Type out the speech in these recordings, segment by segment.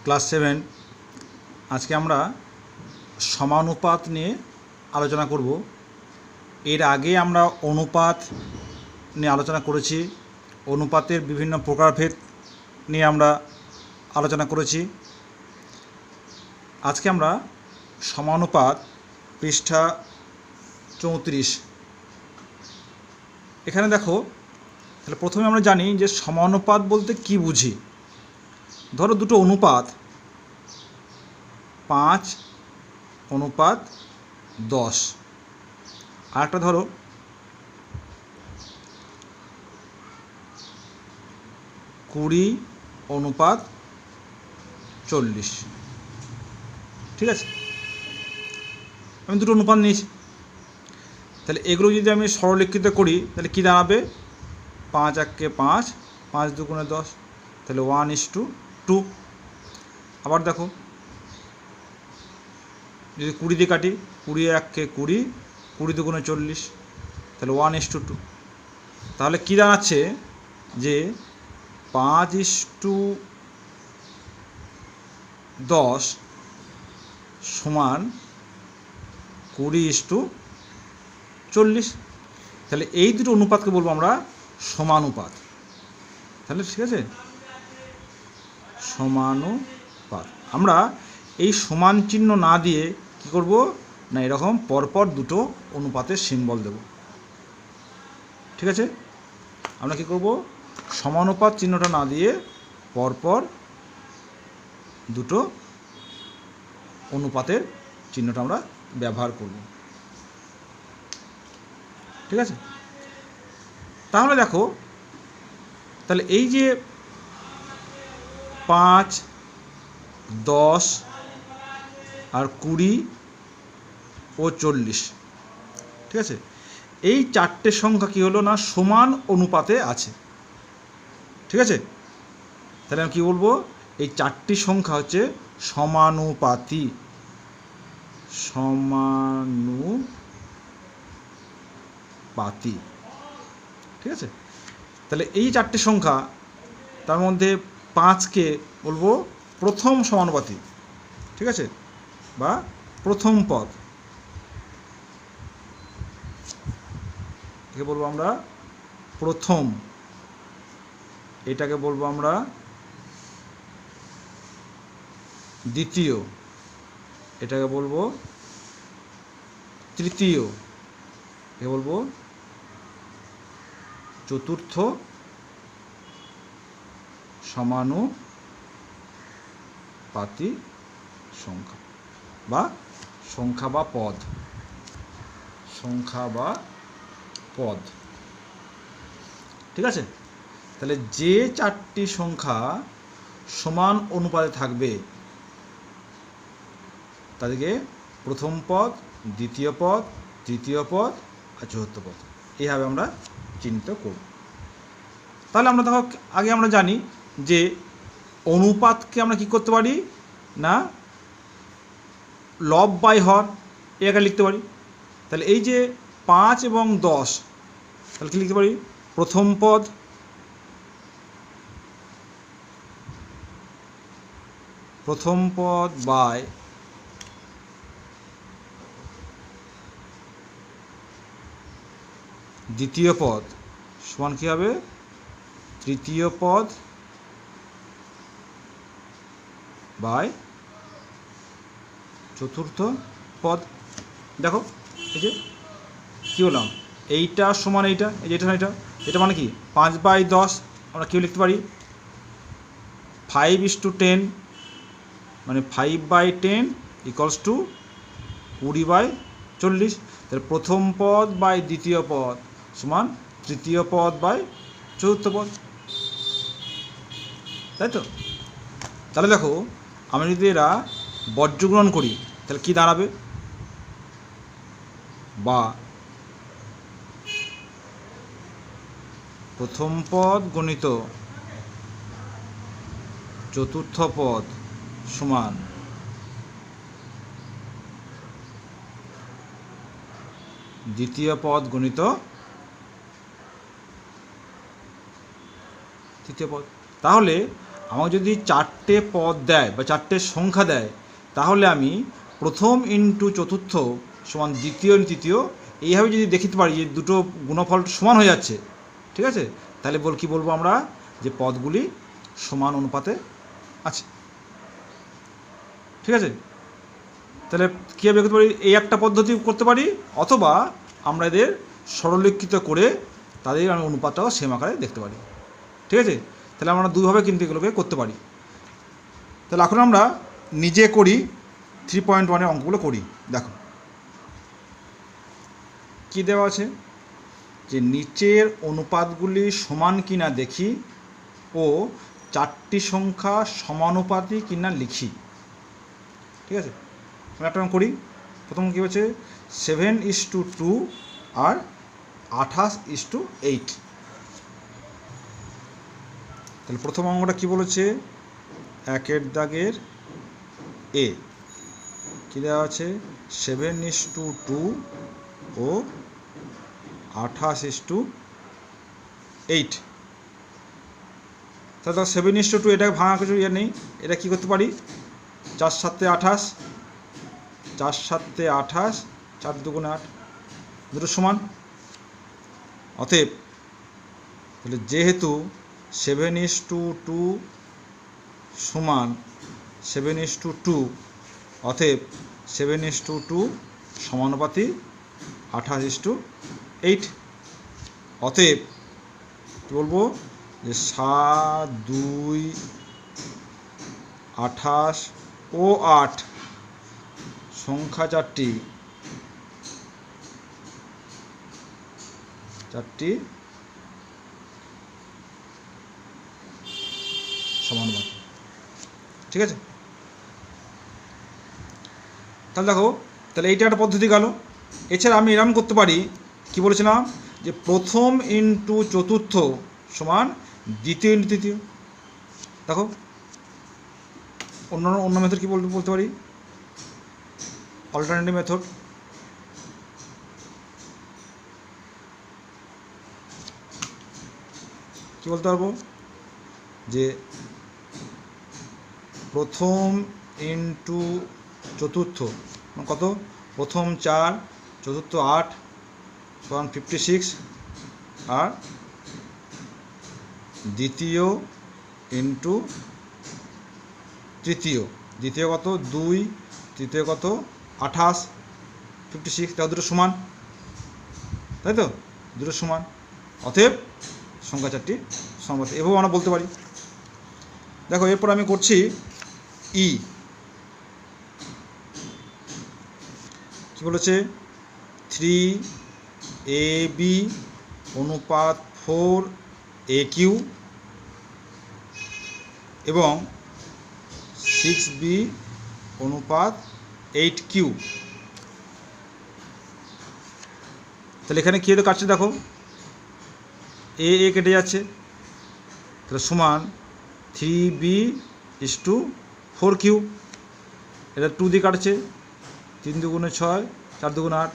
Class 7 আজকে আমরা সমানুপাত নিয়ে আলোচনা করব। এর আগে আমরা অনুপাত নিয়ে আলোচনা করেছি, অনুপাতের বিভিন্ন প্রকারভেদ নিয়ে আমরা আলোচনা করেছি। আজকে আমরা সমানুপাত পৃষ্ঠা 34 এখানে দেখো। তাহলে প্রথমে আমরা জানি যে সমানুপাত বলতে কি বুঝি। ধরো দুটো অনুপাত 5:10, আর একটা ধরো 20:40। ঠিক আছে, আমি দুটো অনুপাত নিয়েছি। তাহলে এগুলো যদি আমি সরলীকৃত করি তাহলে কী দাঁড়াবে? 5 একে 5, 5 দুগুণে 10, তাহলে 1:2। আবার দেখো যদি 20 দিয়ে কাটি, 20 একে 20, 20 দুগুণে 40, তাহলে 1:2। তাহলে কী দাঁড়াচ্ছে যে 5:10 সমান 20:40। তাহলে এই দুটো অনুপাতকে বলবো আমরা সমানুপাত। তাহলে ঠিক আছে, সমানুপাত। আমরা এই সমান চিহ্ন না দিয়ে কি করব না, এরকম পরপর দুটো অনুপাতের সিম্বল দেব। ঠিক আছে, আমরা কি করব, সমানুপাত চিহ্নটা না দিয়ে পরপর দুটো অনুপাতের চিহ্নটা আমরা ব্যবহার করব। ঠিক আছে, তাহলে দেখো, তাহলে এই যে 5, 10 আর 20 ও 40, ঠিক আছে, এই চারটে সংখ্যা কী হলো না, সমান অনুপাতে আছে। ঠিক আছে, তাহলে আমি কী বলবো, এই চারটি সংখ্যা হচ্ছে সমানুপাতি। সমানুপাতি। ঠিক আছে, তাহলে এই চারটি সংখ্যা, তার মধ্যে 5কে বলবো প্রথম সমানুপাতি। ঠিক আছে, বা প্রথম পদ, একে বলবো আমরা প্রথম। এটাকে বলবো আমরা দ্বিতীয়, এটাকে বলবো তৃতীয়, একে বলবো চতুর্থ সমানুপাতি সংখ্যা বা সংখ্যা বা পদ। সংখ্যা বা পদ। ঠিক আছে, তাহলে যে চারটি সংখ্যা সমান অনুপাতে থাকবে তাদেরকে প্রথম পদ, দ্বিতীয় পদ, তৃতীয় পদ আর চতুর্থ পদ এইভাবে আমরা চিহ্নিত করব। তাহলে আমরা দেখো, আগে আমরা জানি যে অনুপাতকে আমরা কি করতে পারি না, লব বাই হর এই আকারে লিখতে পারি। তাহলে এই যে 5 এবং 10, তাহলে কি লিখতে পারি, প্রথম পদ, প্রথম পদ বাই দ্বিতীয় পদ সমান কী হবে, তৃতীয় পদ বাই চতুর্থ পদ। দেখো এই যে কী বললাম, এইটা সমান এইটা, এই যে এটা, এটা মানে কি 5/10 আমরা কেউ লিখতে পারি 5:10, মানে 5/10 ইকুয়ালস টু 20/40। তাহলে প্রথম পদ বাই দ্বিতীয় পদ সমান তৃতীয় পদ বাই চতুর্থ পদ, তাই তো? তাহলে দেখো, আমি যদি এরা বজ্রগ্রহণ করি তাহলে কি দাঁড়াবে, বা প্রথম পদ গণিত চতুর্থ পদ সমান দ্বিতীয় পদ গণিত তৃতীয় পদ। তাহলে আমাকে যদি 4টে পদ দেয় বা 4টে সংখ্যা দেয়, তাহলে আমি প্রথম ইন্টু চতুর্থ সমান দ্বিতীয় তৃতীয় এইভাবে যদি দেখিতে পারি যে দুটো গুণফল সমান হয়ে যাচ্ছে, ঠিক আছে, তাহলে কি বলবো আমরা, যে পদগুলি সমান অনুপাতে আছে। ঠিক আছে, তাহলে কীভাবে করতে পারি, এই একটা পদ্ধতি করতে পারি, অথবা আমরা এদের সরলীকৃত করে তাদের অনুপাতটাও সেম আকারে দেখতে পারি। ঠিক আছে, তাহলে আমরা দুইভাবে কিন্তু এগুলোকে করতে পারি। তাহলে এখন আমরা নিজে করি 3.1-এর অঙ্কগুলো করি। দেখো কি দেওয়া আছে, যে নিচের অনুপাতগুলি সমান কিনা দেখি ও 4টি সংখ্যা সমানুপাতি কিনা লিখি। ঠিক আছে, আমরা একটা করি। প্রথম কী হচ্ছে 7:2 আর 28:8। তাহলে প্রথম অঙ্কটা কী বলেছে, 1 দাগের এ কী দেওয়া আছে, 7:2 ও 28:8। তাহলে 7:2 এটাকে ভাঙা কিছু ইয়ে নেই, এটা কী করতে পারি, 4 7 28, 4 7 28, 4 2 8, দুটো সমান। অতএব তাহলে যেহেতু 7:2 সমান 7:2, অতএব 7:2 সমানুপাতি 28:8। অতএব কী বলবো, যে 7 2 28 ও 8 সংখ্যা 4টি সমানুপাতি। ঠিক আছে, তাহলে দেখো, তাহলে এইটা একটা পদ্ধতি গেল। এছাড়া আমি এরকম করতে পারি, কি বলেছিলাম, যে প্রথম ইন্টু চতুর্থ সমান দ্বিতীয় ইন্টু তৃতীয়। দেখো অন্য মেথড কী বলতে পারি, অল্টারনেটিভ মেথড। কী বলতে পারবো, যে প্রথম ইন্টু চতুর্থ কত, প্রথম 4, চতুর্থ 8 সমান 56, আর দ্বিতীয় ইন্টু তৃতীয়, দ্বিতীয় কত 2, তৃতীয় কত 28, 56, তাও দুটো সমান, তাই তো, দুটো সমান। অতএব সংখ্যা 4টি সমানুপাতি, এভাবে আমরা বলতে পারি। দেখো এরপর আমি করছি ই। কী বলেছে, 3AB অনুপাত 4AQ এবং 6B অনুপাত 8Q। তাহলে এখানে কী হতে কাটছে, দেখো এ কেটে যাচ্ছে, তাহলে সমান 3B/4Q। এটা 2 দিয়ে কাটছে, 3 2 6, 4 2 8,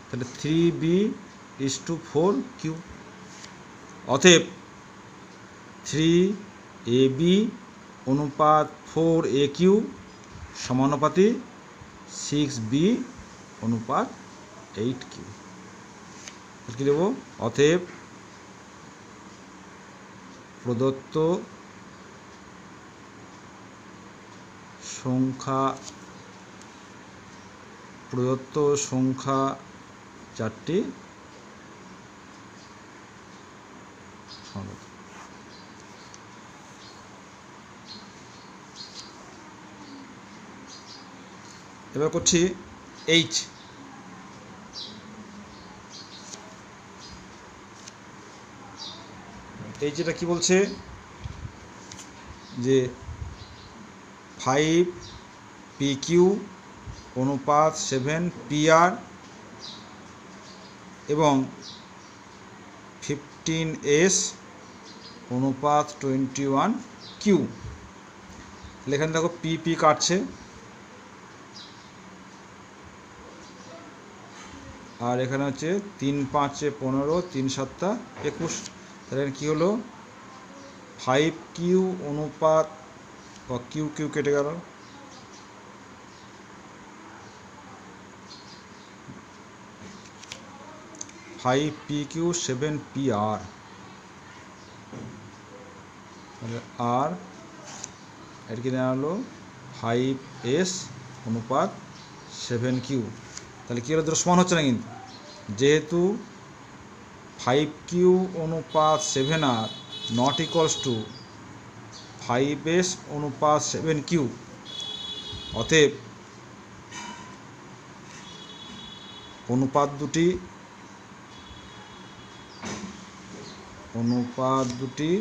তাহলে 3B/4Q। অতএব 3AB অনুপাত 4AQ সমানুপাতি 6B অনুপাত 8Q। কী দেবো, অতএব প্রদত্ত সংখ্যা 4টি সমানুপাতি। এবার করছি এইচ। এই যেটা কি বলছে, যে 5PQ অনুপাত 7PR এবং 15S অনুপাত 21Q। এখানে দেখো পি কাটছে, আর এখানে হচ্ছে 3 5 15, 3 7 21। তাহলে কী হলো, 5Q অনুপাত, কিউ কিউ কেটে গেল, 5PQ 7PR, তাহলে আর এর কি নেওয়া হলো 5S অনুপাত 7Q। তাহলে কী হলো, দুটো সমান হচ্ছে না কিন্তু, যেহেতু 5Q অনুপাত 7R not equals to 5S অনুপাত 7Q, অতএব অনুপাত দুটি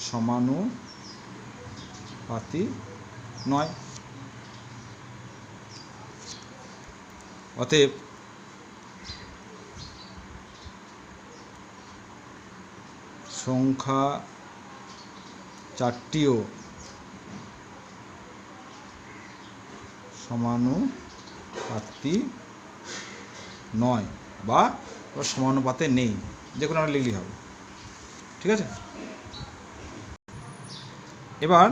সমানুপাতি নয়। অতএব সংখ্যা চারটিও সমানুপাতি নয় বা সমানুপাতে নেই, যে কোনো আমরা লিখলেই হবে। ঠিক আছে, এবার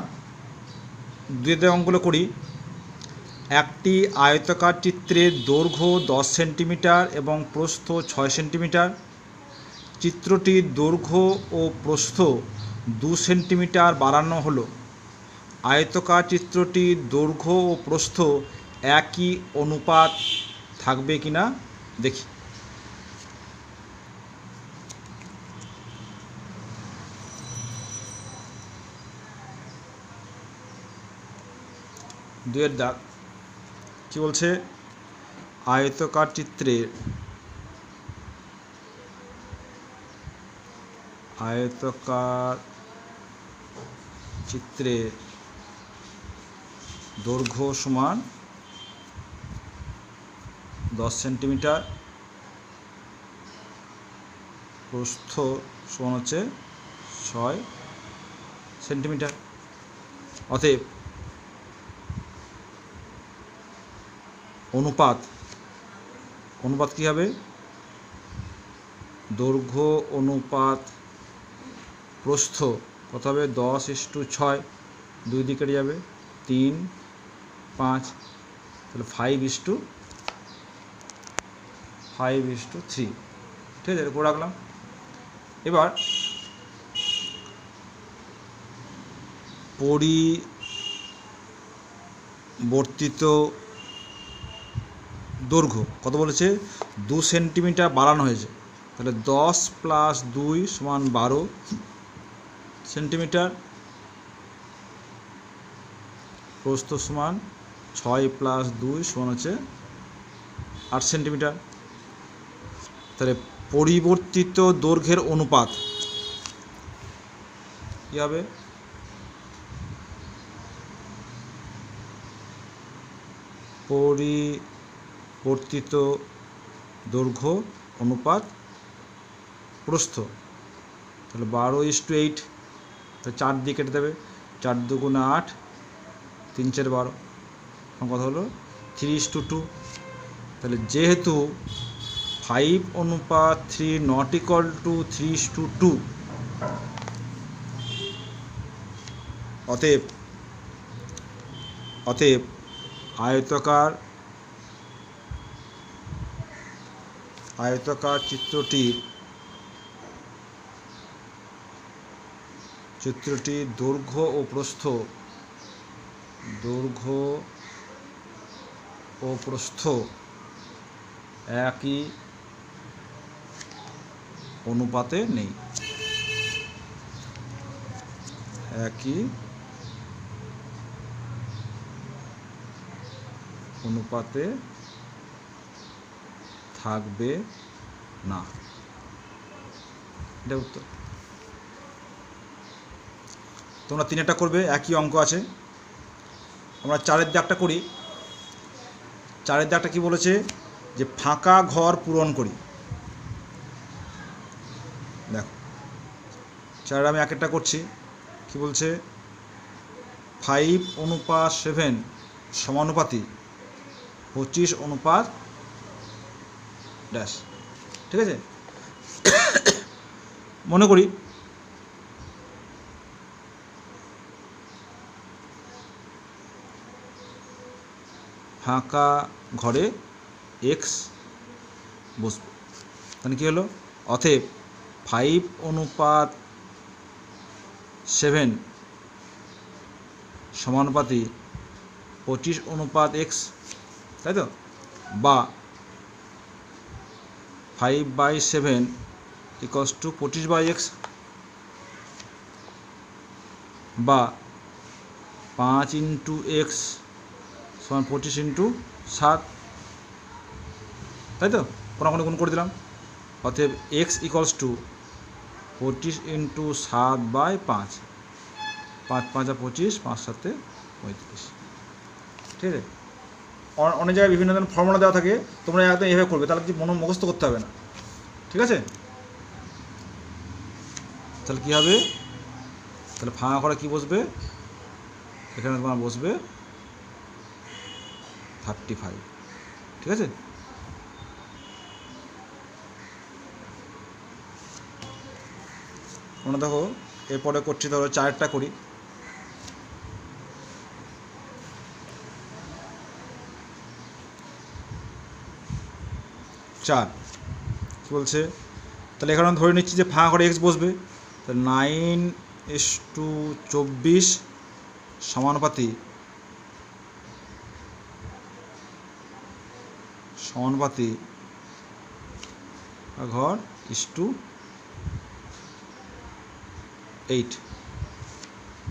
দুই অঙ্কগুলো করি। একটি আয়তাকার চিত্রের দৈর্ঘ্য 10 সেন্টিমিটার এবং প্রস্থ 6 সেন্টিমিটার। চিত্রটির দৈর্ঘ্য ও প্রস্থ 2 সেন্টিমিটার বাড়ানো হলো। আয়তাকার চিত্রটির দৈর্ঘ্য ও প্রস্থ একই অনুপাত থাকবে কিনা দেখি। দুয়ের দাগ কি বলছে, আয়তাকার চিত্রের দৈর্ঘ্য সমান 10 সেন্টিমিটার, প্রস্থ সমান হচ্ছে 6 সেন্টিমিটার। অতএব অনুপাত কি হবে, দৈর্ঘ্য অনুপাত প্রস্থ কত হবে, 10:6, 2 দিকে কেটে যাবে, 3, 5, তাহলে 5:3। ঠিক আছে, করে রাখলাম। এবার পরিবর্তিত দৈর্ঘ্য কত বলেছে, 2 সেন্টিমিটার বাড়ানো হয়েছে, তাহলে 10 + 2 = 12 সেন্টিমিটার। প্রস্থ সমান 6 + 2 সমান হচ্ছে 8 সেন্টিমিটার। তাহলে পরিবর্তিত দৈর্ঘ্যের অনুপাত কী হবে, পরিবর্তিত দৈর্ঘ্য অনুপাত প্রস্থ, তাহলে 12:8, তাহলে 4 দিয়ে কেটে দেবে, 4 × 2 = 8, 3 × 4 = 12, কথা হলো 3:2। তাহলে যেহেতু 5:3 নট ইকুয়াল টু 3:2, অতএব আয়তাকার চিত্রটির দৈর্ঘ্য ও প্রস্থ একই অনুপাতে নেই, একই অনুপাতে থাকবে না। এটা উত্তর। তোমরা 3টা করবে, একই অঙ্ক আছে। আমরা 4-এর দাগটা করি। 4-এর দাগটা কি বলেছে, যে ফাঁকা ঘর পূরণ করি। দেখো 4 আমি একটা করছি, কি বলছে, 5:7 সমানুপাতি 25:। ঠিক আছে, মনে করি ফাঁকা ঘরে এক্স বসবে। তাহলে কী হলো? অতএব 5:7 সমানুপাতি 25:x, তাই তো? বা 5/7 = 25/x, বা 5 × x = 25 × 7, তাই তো? কোনাকুনি গুণ করে দিলাম। অতএব x = 25 × 7/5, 5 5 25, 5 7 35, ঠিক আছে? অনেক জায়গায় বিভিন্ন ধরনের ফর্মুলা দেওয়া থাকে, তোমরা একদম এভাবে করবে, তাহলে কিছু মুখস্থ করতে হবে না, ঠিক আছে? তাহলে কী হবে? তাহলে ফাঁকা ঘরে কী বসবে? এখানে তোমার বসবে 35, ঠিক আছে? মনে দেখো এরপরে করছি, ধরো 4টা করি। কী বলছে? তাহলে এখানে ধরে নিচ্ছি যে ফাঁকা ঘরে এক্স বসবে। তাহলে 9:24 সমানুপাতি ঘর /8।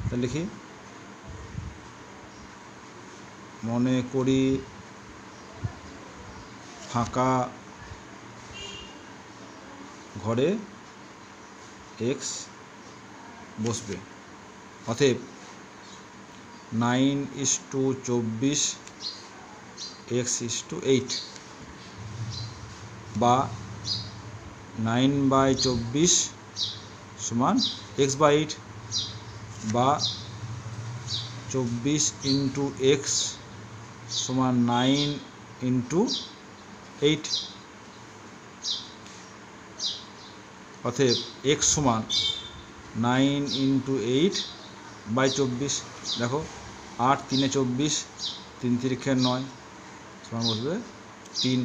তাহলে লিখি, মনে করি ফাঁকা ঘরে এক্স বসবে। অতএব 9:24 x = 8, বা 9/24 = x/8, বা 24 × x = 9 × 8। অতএব x = 9 × 8/24। দেখো 8 3 24, 3 3 9 সমান বসবে 3,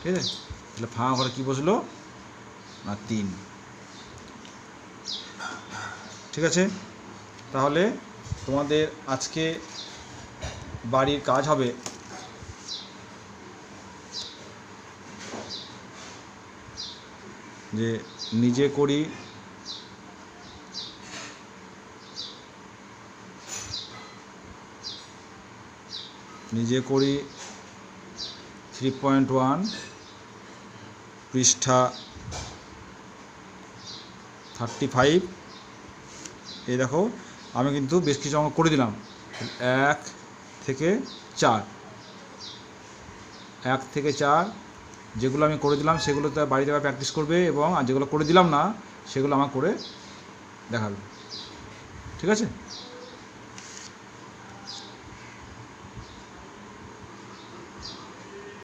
ঠিক আছে? তাহলে ফাঁকা ঘরে কী বসলো না 3, ঠিক আছে? তাহলে তোমাদের আজকে বাড়ির কাজ হবে যে নিজে করি 3.1 পৃষ্ঠা 35। এই দেখো আমি কিন্তু বেশ কিছু অঙ্ক করে দিলাম, 1 থেকে 4, 1 থেকে 4 যেগুলো আমি করে দিলাম সেগুলো তো বাড়িতে প্র্যাকটিস করবে, এবং আর যেগুলো করে দিলাম না সেগুলো আমার করে দেখাবে, ঠিক আছে?